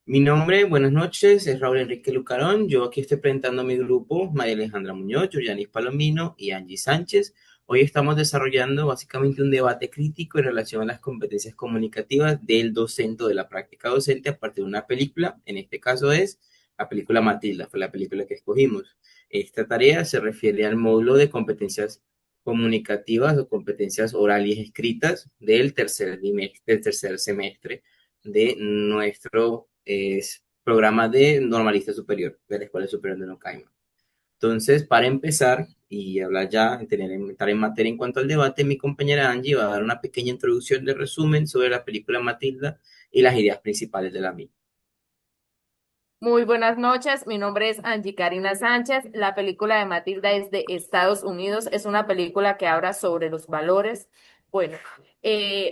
Mi nombre, buenas noches, es Raúl Enrique Lucarón. Yo aquí estoy presentando a mi grupo, María Alejandra Muñoz, Yurianis Palomino y Angie Sánchez. Hoy estamos desarrollando básicamente un debate crítico en relación a las competencias comunicativas del docente o de la práctica docente a partir de una película. En este caso es la película Matilda, fue la película que escogimos. Esta tarea se refiere al módulo de competencias comunicativas o competencias orales y escritas del tercer semestre de nuestro programa de normalista superior de la Escuela Superior de Nocaima. Entonces, para empezar y hablar ya, entrar en materia en cuanto al debate, mi compañera Angie va a dar una pequeña introducción de resumen sobre la película Matilda y las ideas principales de la misma. Muy buenas noches, mi nombre es Angie Karina Sánchez. La película de Matilda es de Estados Unidos, es una película que habla sobre los valores. Bueno,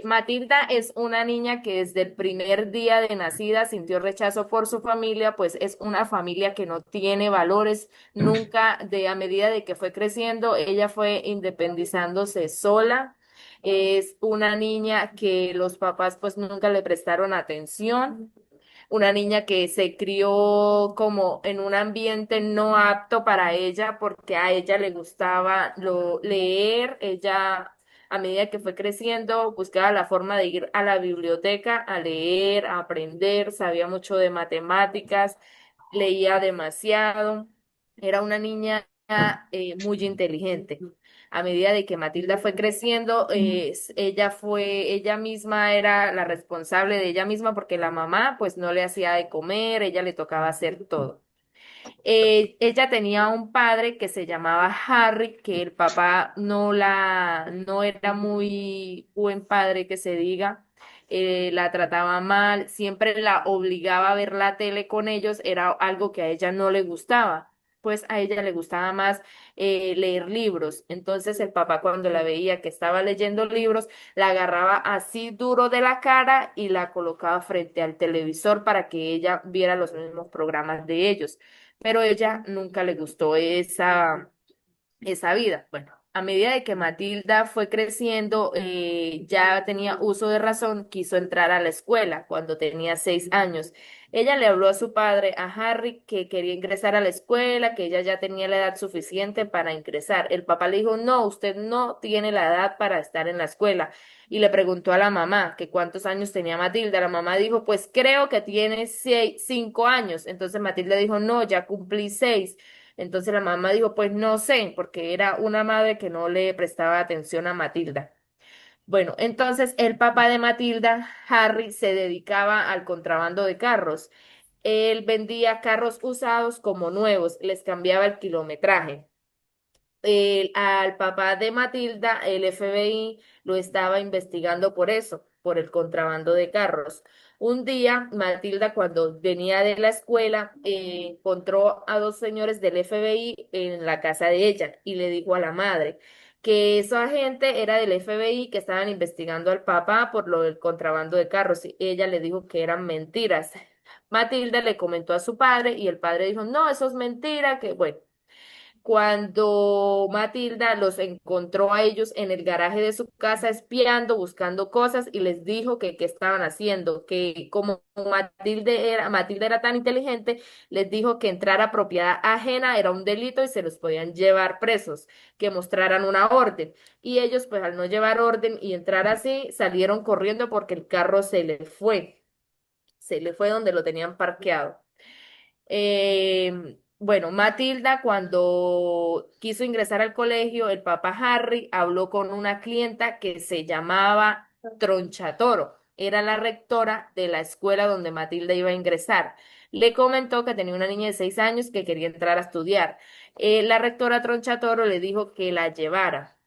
Matilda es una niña que desde el primer día de nacida sintió rechazo por su familia, pues es una familia que no tiene valores. Nunca, a medida de que fue creciendo, ella fue independizándose sola. Es una niña que los papás pues nunca le prestaron atención, una niña que se crió como en un ambiente no apto para ella porque a ella le gustaba leer. Ella, a medida que fue creciendo, buscaba la forma de ir a la biblioteca a leer, a aprender, sabía mucho de matemáticas, leía demasiado. Era una niña muy inteligente. A medida de que Matilda fue creciendo, ella misma era la responsable de ella misma porque la mamá pues no le hacía de comer, ella le tocaba hacer todo. Ella tenía un padre que se llamaba Harry, que el papá no era muy buen padre que se diga. La trataba mal, siempre la obligaba a ver la tele con ellos, era algo que a ella no le gustaba, pues a ella le gustaba más leer libros. Entonces el papá cuando la veía que estaba leyendo libros, la agarraba así duro de la cara y la colocaba frente al televisor para que ella viera los mismos programas de ellos, pero ella nunca le gustó esa vida. Bueno, a medida de que Matilda fue creciendo, ya tenía uso de razón, quiso entrar a la escuela cuando tenía 6 años. Ella le habló a su padre, a Harry, que quería ingresar a la escuela, que ella ya tenía la edad suficiente para ingresar. El papá le dijo, no, usted no tiene la edad para estar en la escuela. Y le preguntó a la mamá que cuántos años tenía Matilda. La mamá dijo, pues creo que tiene 5 años. Entonces Matilda dijo, no, ya cumplí 6. Entonces la mamá dijo, pues no sé, porque era una madre que no le prestaba atención a Matilda. Bueno, entonces el papá de Matilda, Harry, se dedicaba al contrabando de carros. Él vendía carros usados como nuevos, les cambiaba el kilometraje. Al papá de Matilda, el FBI lo estaba investigando por eso, por el contrabando de carros. Un día, Matilda, cuando venía de la escuela, encontró a dos señores del FBI en la casa de ella y le dijo a la madre que esa gente era del FBI, que estaban investigando al papá por lo del contrabando de carros. Y ella le dijo que eran mentiras. Matilda le comentó a su padre y el padre dijo, no, eso es mentira, que bueno. Cuando Matilda los encontró a ellos en el garaje de su casa espiando, buscando cosas y les dijo que qué estaban haciendo, que como Matilda era tan inteligente, les dijo que entrar a propiedad ajena era un delito y se los podían llevar presos, que mostraran una orden. Y ellos, pues al no llevar orden y entrar así, salieron corriendo porque el carro se le fue donde lo tenían parqueado. Bueno, Matilda, cuando quiso ingresar al colegio, el papá Harry habló con una clienta que se llamaba Tronchatoro. Era la rectora de la escuela donde Matilda iba a ingresar. Le comentó que tenía una niña de 6 años que quería entrar a estudiar. La rectora Tronchatoro le dijo que la llevara.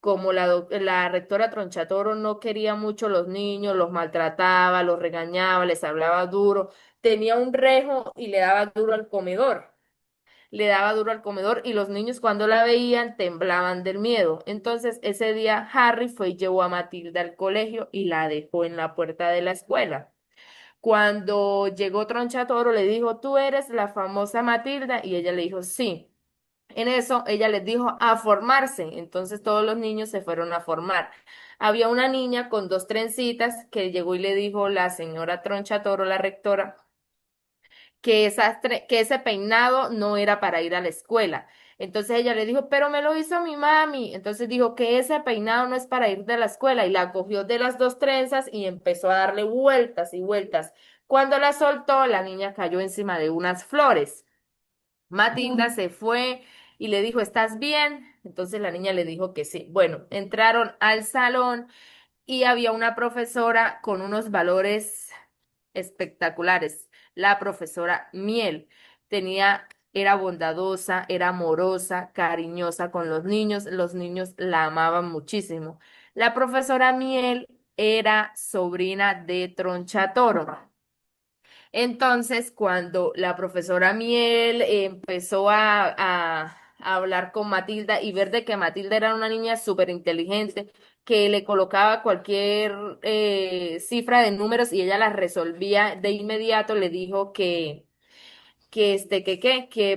Como la rectora Tronchatoro no quería mucho a los niños, los maltrataba, los regañaba, les hablaba duro, tenía un rejo y le daba duro al comedor. Le daba duro al comedor y los niños cuando la veían temblaban del miedo. Entonces ese día Harry fue y llevó a Matilda al colegio y la dejó en la puerta de la escuela. Cuando llegó Tronchatoro le dijo, ¿tú eres la famosa Matilda? Y ella le dijo, sí. En eso ella les dijo a formarse. Entonces todos los niños se fueron a formar. Había una niña con dos trencitas que llegó y le dijo la señora Tronchatoro, la rectora, que ese peinado no era para ir a la escuela. Entonces ella le dijo, pero me lo hizo mi mami. Entonces dijo que ese peinado no es para ir de la escuela y la cogió de las dos trenzas y empezó a darle vueltas y vueltas. Cuando la soltó, la niña cayó encima de unas flores. Matilda se fue y le dijo, ¿estás bien? Entonces la niña le dijo que sí. Bueno, entraron al salón y había una profesora con unos valores espectaculares. La profesora Miel era bondadosa, era amorosa, cariñosa con los niños la amaban muchísimo. La profesora Miel era sobrina de Tronchatoro. Entonces, cuando la profesora Miel empezó a hablar con Matilda y ver de que Matilda era una niña súper inteligente, que le colocaba cualquier cifra de números y ella las resolvía de inmediato, le dijo que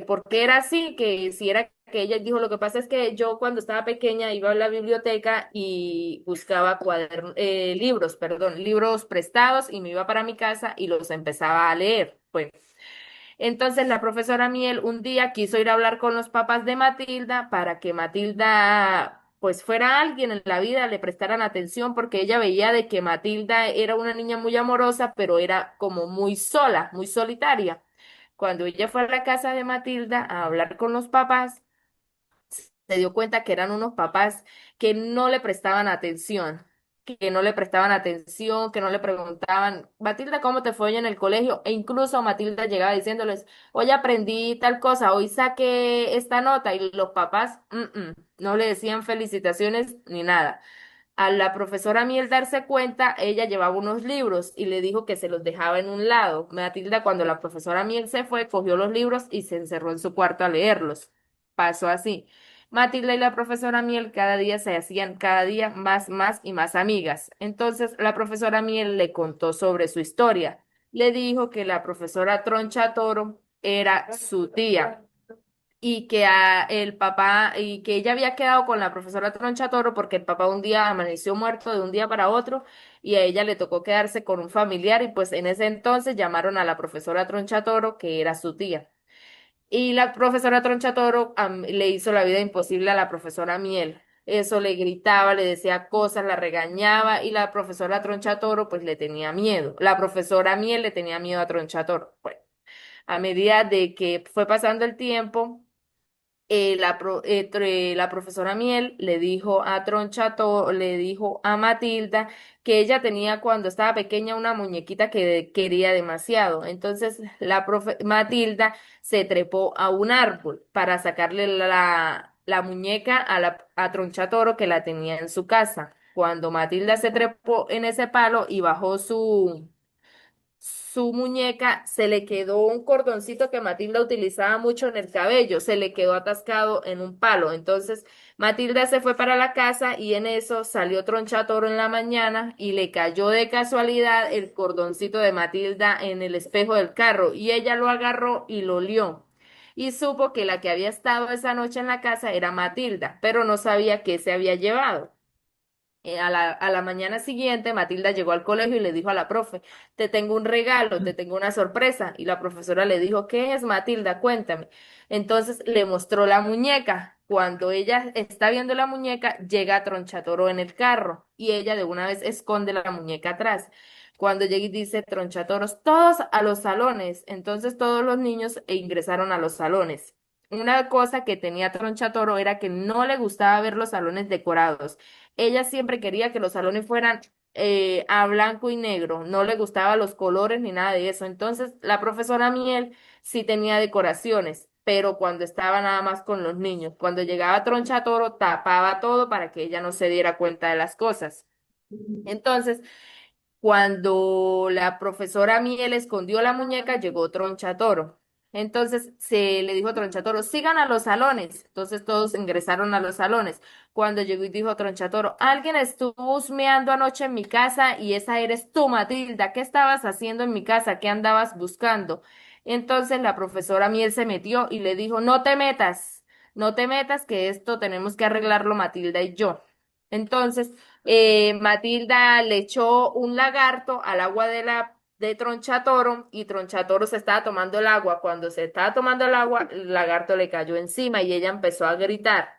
por qué era así, que si era que ella dijo, lo que pasa es que yo cuando estaba pequeña iba a la biblioteca y buscaba libros, perdón, libros prestados y me iba para mi casa y los empezaba a leer. Pues entonces la profesora Miel un día quiso ir a hablar con los papás de Matilda para que Matilda pues fuera alguien en la vida, le prestaran atención porque ella veía de que Matilda era una niña muy amorosa, pero era como muy sola, muy solitaria. Cuando ella fue a la casa de Matilda a hablar con los papás, se dio cuenta que eran unos papás que no le prestaban atención, que no le prestaban atención, que no le preguntaban, Matilda, ¿cómo te fue hoy en el colegio? E incluso Matilda llegaba diciéndoles, hoy aprendí tal cosa, hoy saqué esta nota, y los papás no le decían felicitaciones ni nada. A la profesora Miel darse cuenta, ella llevaba unos libros y le dijo que se los dejaba en un lado. Matilda, cuando la profesora Miel se fue, cogió los libros y se encerró en su cuarto a leerlos. Pasó así. Matilda y la profesora Miel cada día se hacían cada día más y más amigas. Entonces la profesora Miel le contó sobre su historia. Le dijo que la profesora Troncha Toro era su tía y que el papá y que ella había quedado con la profesora Troncha Toro porque el papá un día amaneció muerto de un día para otro y a ella le tocó quedarse con un familiar y pues en ese entonces llamaron a la profesora Troncha Toro que era su tía. Y la profesora Tronchatoro le hizo la vida imposible a la profesora Miel. Eso le gritaba, le decía cosas, la regañaba y la profesora Tronchatoro pues le tenía miedo. La profesora Miel le tenía miedo a Tronchatoro. Bueno, a medida de que fue pasando el tiempo, la profesora Miel le dijo a Tronchato, le dijo a Matilda que ella tenía cuando estaba pequeña una muñequita que quería demasiado. Entonces Matilda se trepó a un árbol para sacarle la muñeca a Tronchatoro que la tenía en su casa. Cuando Matilda se trepó en ese palo y bajó su muñeca, se le quedó un cordoncito que Matilda utilizaba mucho en el cabello, se le quedó atascado en un palo. Entonces Matilda se fue para la casa y en eso salió Tronchatoro en la mañana y le cayó de casualidad el cordoncito de Matilda en el espejo del carro y ella lo agarró y lo olió. Y supo que la que había estado esa noche en la casa era Matilda, pero no sabía qué se había llevado. A la mañana siguiente, Matilda llegó al colegio y le dijo a la profe, te tengo un regalo, te tengo una sorpresa. Y la profesora le dijo, ¿qué es, Matilda? Cuéntame. Entonces le mostró la muñeca. Cuando ella está viendo la muñeca, llega Tronchatoro en el carro y ella de una vez esconde la muñeca atrás. Cuando llega y dice Tronchatoros, todos a los salones. Entonces todos los niños ingresaron a los salones. Una cosa que tenía Tronchatoro era que no le gustaba ver los salones decorados. Ella siempre quería que los salones fueran a blanco y negro, no le gustaban los colores ni nada de eso. Entonces, la profesora Miel sí tenía decoraciones, pero cuando estaba nada más con los niños, cuando llegaba Tronchatoro, tapaba todo para que ella no se diera cuenta de las cosas. Entonces, cuando la profesora Miel escondió la muñeca, llegó Tronchatoro. Entonces se le dijo a Tronchatoro, sigan a los salones. Entonces todos ingresaron a los salones. Cuando llegó y dijo Tronchatoro, alguien estuvo husmeando anoche en mi casa y esa eres tú, Matilda. ¿Qué estabas haciendo en mi casa? ¿Qué andabas buscando? Entonces la profesora Miel se metió y le dijo, no te metas, no te metas, que esto tenemos que arreglarlo Matilda y yo. Entonces Matilda le echó un lagarto al agua de Tronchatoro y Tronchatoro se estaba tomando el agua. Cuando se estaba tomando el agua, el lagarto le cayó encima y ella empezó a gritar.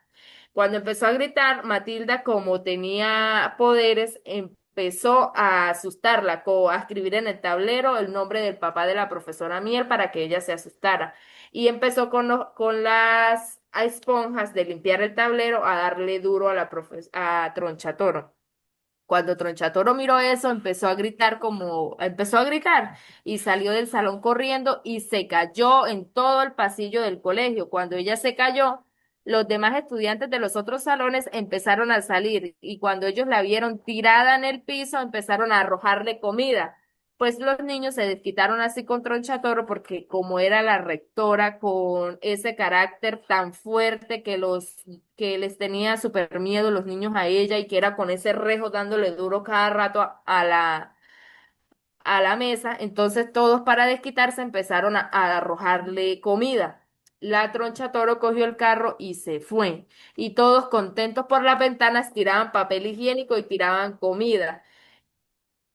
Cuando empezó a gritar, Matilda, como tenía poderes, empezó a asustarla, a escribir en el tablero el nombre del papá de la profesora Miel para que ella se asustara. Y empezó con las esponjas de limpiar el tablero a darle duro a a Tronchatoro. Cuando Tronchatoro miró eso, empezó a gritar y salió del salón corriendo y se cayó en todo el pasillo del colegio. Cuando ella se cayó, los demás estudiantes de los otros salones empezaron a salir y cuando ellos la vieron tirada en el piso, empezaron a arrojarle comida. Pues los niños se desquitaron así con Tronchatoro porque como era la rectora con ese carácter tan fuerte que les tenía súper miedo los niños a ella y que era con ese rejo dándole duro cada rato a la mesa, entonces todos para desquitarse empezaron a arrojarle comida. La Tronchatoro cogió el carro y se fue. Y todos contentos por las ventanas tiraban papel higiénico y tiraban comida.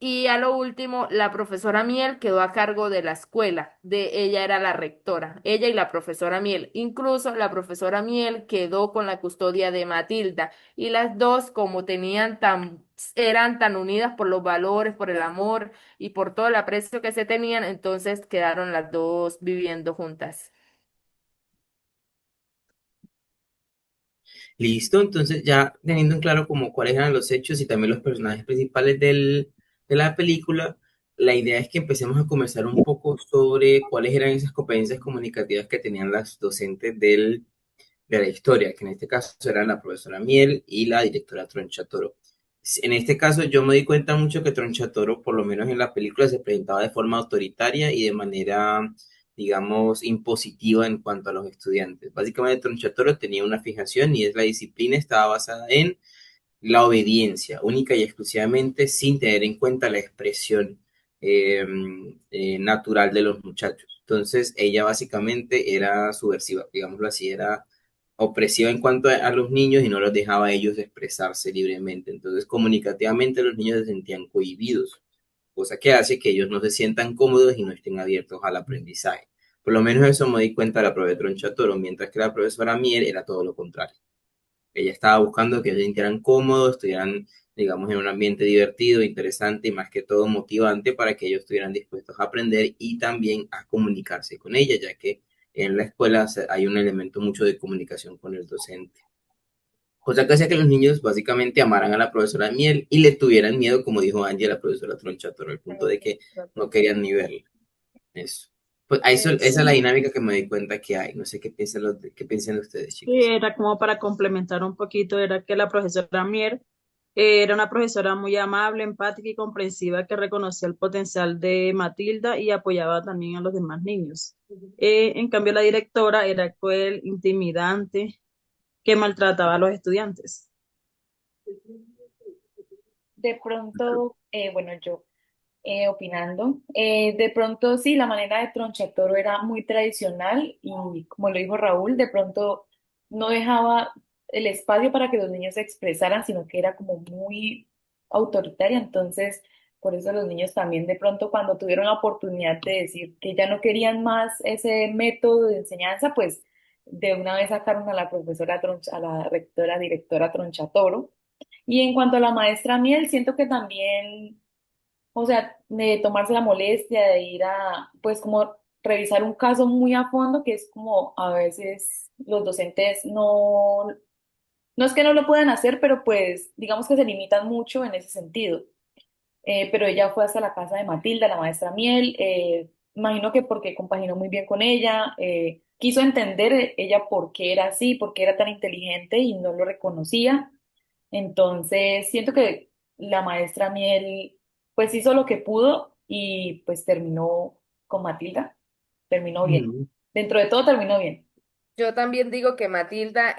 Y a lo último, la profesora Miel quedó a cargo de la escuela. Ella era la rectora, ella y la profesora Miel. Incluso la profesora Miel quedó con la custodia de Matilda. Y las dos, como eran tan unidas por los valores, por el amor y por todo el aprecio que se tenían, entonces quedaron las dos viviendo juntas. Listo, entonces ya teniendo en claro como cuáles eran los hechos y también los personajes principales de la película, la idea es que empecemos a conversar un poco sobre cuáles eran esas competencias comunicativas que tenían las docentes de la historia, que en este caso eran la profesora Miel y la directora Tronchatoro. En este caso yo me di cuenta mucho que Tronchatoro, por lo menos en la película, se presentaba de forma autoritaria y de manera, digamos, impositiva en cuanto a los estudiantes. Básicamente Tronchatoro tenía una fijación y es la disciplina estaba basada en la obediencia, única y exclusivamente sin tener en cuenta la expresión natural de los muchachos. Entonces, ella básicamente era subversiva, digámoslo así, era opresiva en cuanto a los niños y no los dejaba a ellos expresarse libremente. Entonces, comunicativamente los niños se sentían cohibidos, cosa que hace que ellos no se sientan cómodos y no estén abiertos al aprendizaje. Por lo menos eso me di cuenta de la profesora Tronchatoro, mientras que la profesora Miel era todo lo contrario. Ella estaba buscando que se sintieran cómodos, estuvieran, digamos, en un ambiente divertido, interesante y más que todo motivante para que ellos estuvieran dispuestos a aprender y también a comunicarse con ella, ya que en la escuela hay un elemento mucho de comunicación con el docente. Cosa que hacía que los niños básicamente amaran a la profesora Miel y le tuvieran miedo, como dijo Angie, a la profesora Tronchatoro, al punto de que no querían ni verla. Eso. Pues esa es la Sí, dinámica que me di cuenta que hay. No sé qué piensan, qué piensan ustedes, sí, chicos. era como para complementar un poquito, era que la profesora Mier era una profesora muy amable, empática y comprensiva que reconocía el potencial de Matilda y apoyaba también a los demás niños. En cambio, la directora era cruel, intimidante, que maltrataba a los estudiantes. De pronto, bueno, yo opinando, de pronto sí, la manera de Tronchatoro era muy tradicional y como lo dijo Raúl, de pronto no dejaba el espacio para que los niños se expresaran, sino que era como muy autoritaria. Entonces, por eso los niños también de pronto cuando tuvieron la oportunidad de decir que ya no querían más ese método de enseñanza, pues de una vez sacaron a la a la rectora, directora Tronchatoro. Y en cuanto a la maestra Miel, siento que también, o sea, de tomarse la molestia de ir a, pues como revisar un caso muy a fondo, que es como a veces los docentes no es que no lo puedan hacer, pero pues digamos que se limitan mucho en ese sentido. Pero ella fue hasta la casa de Matilda, la maestra Miel, imagino que porque compaginó muy bien con ella, quiso entender ella por qué era así, por qué era tan inteligente y no lo reconocía. Entonces, siento que la maestra Miel pues hizo lo que pudo y pues terminó con Matilda, terminó bien. Dentro de todo terminó bien. Yo también digo que Matilda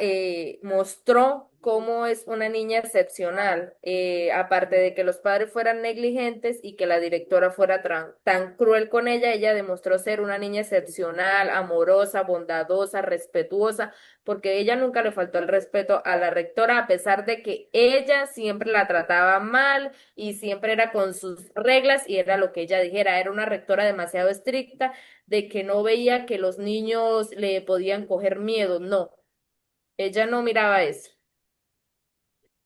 mostró cómo es una niña excepcional, aparte de que los padres fueran negligentes y que la directora fuera tan cruel con ella, ella demostró ser una niña excepcional, amorosa, bondadosa, respetuosa, porque ella nunca le faltó el respeto a la rectora, a pesar de que ella siempre la trataba mal y siempre era con sus reglas y era lo que ella dijera, era una rectora demasiado estricta, de que no veía que los niños le podían coger miedo, no, ella no miraba eso.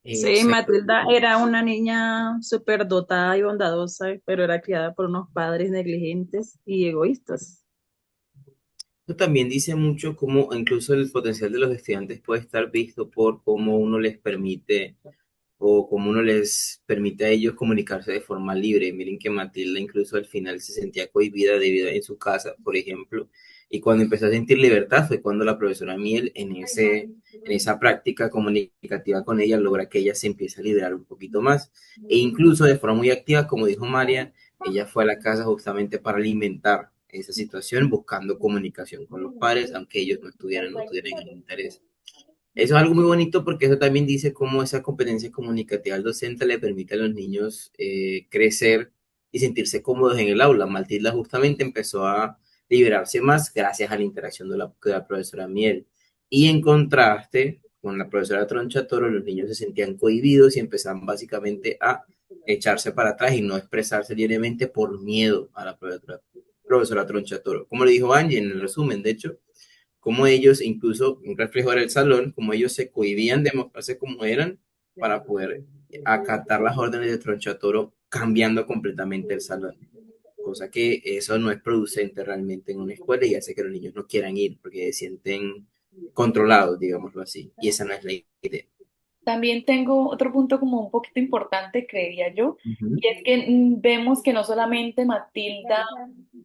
Sí, Exacto. Matilda era una niña súper dotada y bondadosa, pero era criada por unos padres negligentes y egoístas. Esto también dice mucho cómo incluso el potencial de los estudiantes puede estar visto por cómo uno les permite o cómo uno les permite a ellos comunicarse de forma libre. Miren que Matilda incluso al final se sentía cohibida debido a en su casa, por ejemplo, y cuando empezó a sentir libertad fue cuando la profesora Miel en esa práctica comunicativa con ella logra que ella se empiece a liderar un poquito más. E incluso de forma muy activa, como dijo María, ella fue a la casa justamente para alimentar esa situación, buscando comunicación con los padres, aunque ellos no tuvieran el interés. Eso es algo muy bonito porque eso también dice cómo esa competencia comunicativa al docente le permite a los niños crecer y sentirse cómodos en el aula. Matilda justamente empezó a liberarse más gracias a la interacción de la profesora Miel. Y en contraste con la profesora Tronchatoro, los niños se sentían cohibidos y empezaban básicamente a echarse para atrás y no expresarse libremente por miedo a la profesora Tronchatoro. Como le dijo Angie en el resumen, de hecho, como ellos, incluso un reflejo era el salón, como ellos se cohibían de mostrarse como eran para poder acatar las órdenes de Tronchatoro, cambiando completamente el salón. Cosa que eso no es producente realmente en una escuela y hace que los niños no quieran ir porque se sienten controlados, digámoslo así. Y esa no es la idea. También tengo otro punto como un poquito importante, creería yo, Ujú. y es que vemos que no solamente Matilda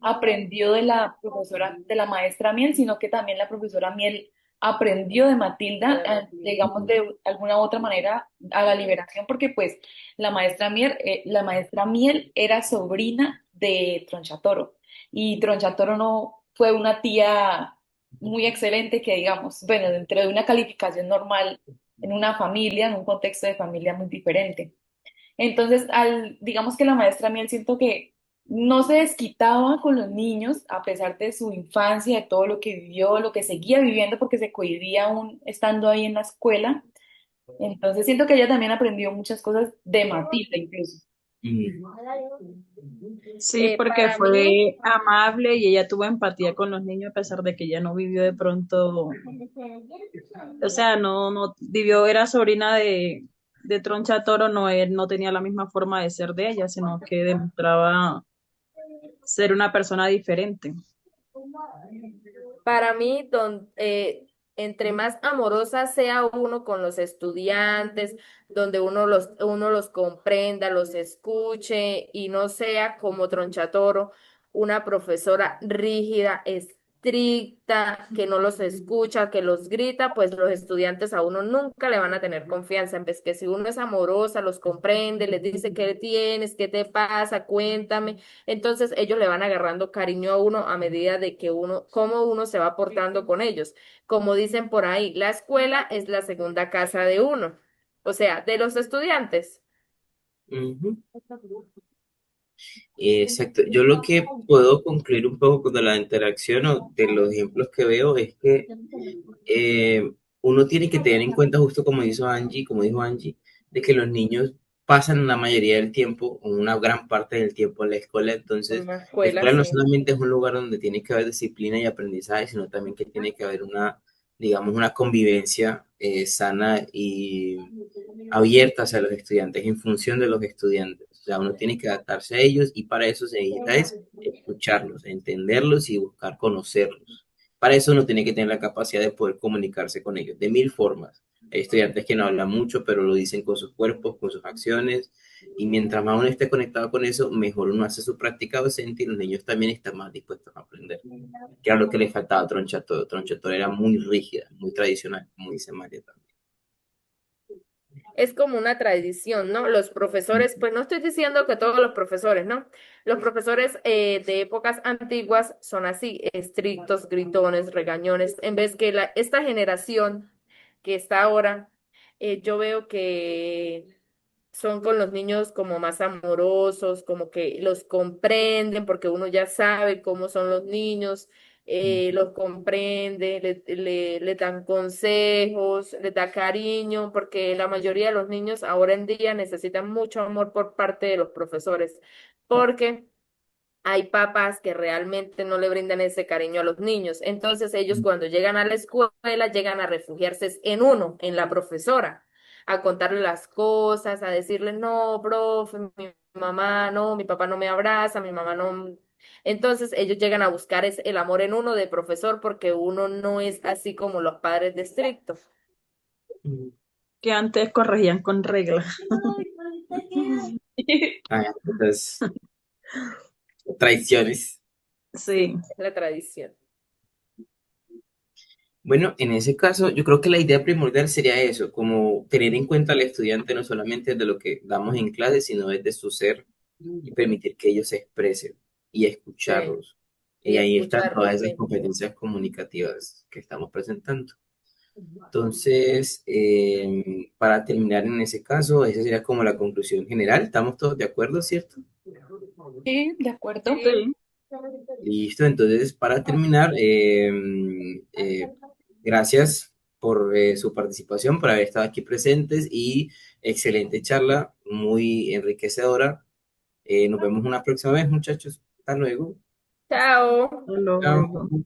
aprendió de la profesora, de la maestra Miel, sino que también la profesora Miel aprendió de Matilda, digamos Ujú. de alguna u otra manera, a la liberación, porque pues la maestra Miel era sobrina de Tronchatoro, y Tronchatoro no fue una tía muy excelente que digamos, bueno, dentro de una calificación normal en una familia, en un contexto de familia muy diferente. Entonces, digamos que la maestra Miel siento que no se desquitaba con los niños a pesar de su infancia, de todo lo que vivió, lo que seguía viviendo porque se cohibía aún estando ahí en la escuela. Entonces, siento que ella también aprendió muchas cosas de Matilda incluso. Sí, porque Para mí, fue amable y ella tuvo empatía con los niños a pesar de que ella no vivió de pronto, o sea, no vivió, era sobrina de Troncha Toro, no, él no tenía la misma forma de ser de ella, sino que demostraba ser una persona diferente. para mí, entre más amorosa sea uno con los estudiantes, donde uno los comprenda, los escuche y no sea como Tronchatoro, una profesora rígida, estricta, que no los escucha, que los grita, pues los estudiantes a uno nunca le van a tener confianza. En vez que si uno es amorosa, los comprende, les dice qué tienes, qué te pasa, cuéntame. Entonces ellos le van agarrando cariño a uno a medida de que cómo uno se va portando con ellos. Como dicen por ahí, la escuela es la segunda casa de uno, o sea, de los estudiantes. Ujú. Exacto. Yo lo que puedo concluir un poco de la interacción o de los ejemplos que veo es que eh, uno tiene que tener en cuenta, justo como dijo Angie, de que los niños pasan la mayoría del tiempo, o una gran parte del tiempo en la escuela. En Entonces, una la escuela, escuela no sí. solamente es un lugar donde tiene que haber disciplina y aprendizaje, sino también que tiene que haber una, digamos, una convivencia sana y abierta hacia los estudiantes, en función de los estudiantes. O sea, uno tiene que adaptarse a ellos y para eso se necesita es escucharlos, entenderlos y buscar conocerlos. Para eso uno tiene que tener la capacidad de poder comunicarse con ellos de mil formas. Hay estudiantes que no hablan mucho, pero lo dicen con sus cuerpos, con sus acciones, y mientras más uno esté conectado con eso, mejor uno hace su práctica docente y los niños también están más dispuestos a aprender. Que era lo que le faltaba a Tronchatoro. Tronchatoro era muy rígida, muy tradicional, como dice María también. Es como una tradición, ¿no? Los profesores, pues no estoy diciendo que todos los profesores, ¿no? Los profesores de épocas antiguas son así, estrictos, gritones, regañones, en vez que esta generación que está ahora yo veo que son con los niños como más amorosos, como que los comprenden, porque uno ya sabe cómo son los niños, los comprende, le dan consejos, les da cariño, porque la mayoría de los niños ahora en día necesitan mucho amor por parte de los profesores, porque hay papás que realmente no le brindan ese cariño a los niños. Entonces ellos cuando llegan a la escuela llegan a refugiarse en uno, en la profesora, a contarle las cosas, a decirle, no, profe, mi mamá no, mi papá no me abraza, mi mamá no. Entonces ellos llegan a buscar el amor en uno de profesor porque uno no es así como los padres de estricto. Mm. Que antes corregían con regla. Ah, entonces, traiciones. Sí, Es la tradición. Bueno, en ese caso, yo creo que la idea primordial sería eso, como tener en cuenta al estudiante no solamente de lo que damos en clase, sino desde su ser y permitir que ellos se expresen y Sí. escucharlos. Y Y ahí están escucharlos, todas esas sí. competencias comunicativas que estamos presentando. Entonces, para terminar en ese caso, esa sería como la conclusión general. ¿Estamos todos de acuerdo, cierto? Sí, de acuerdo. Sí. sí. Listo, entonces para terminar, gracias por su participación, por haber estado aquí presentes y excelente charla, muy enriquecedora. Nos vemos una próxima vez, muchachos. Hasta luego. Chao. Hasta luego. Chao.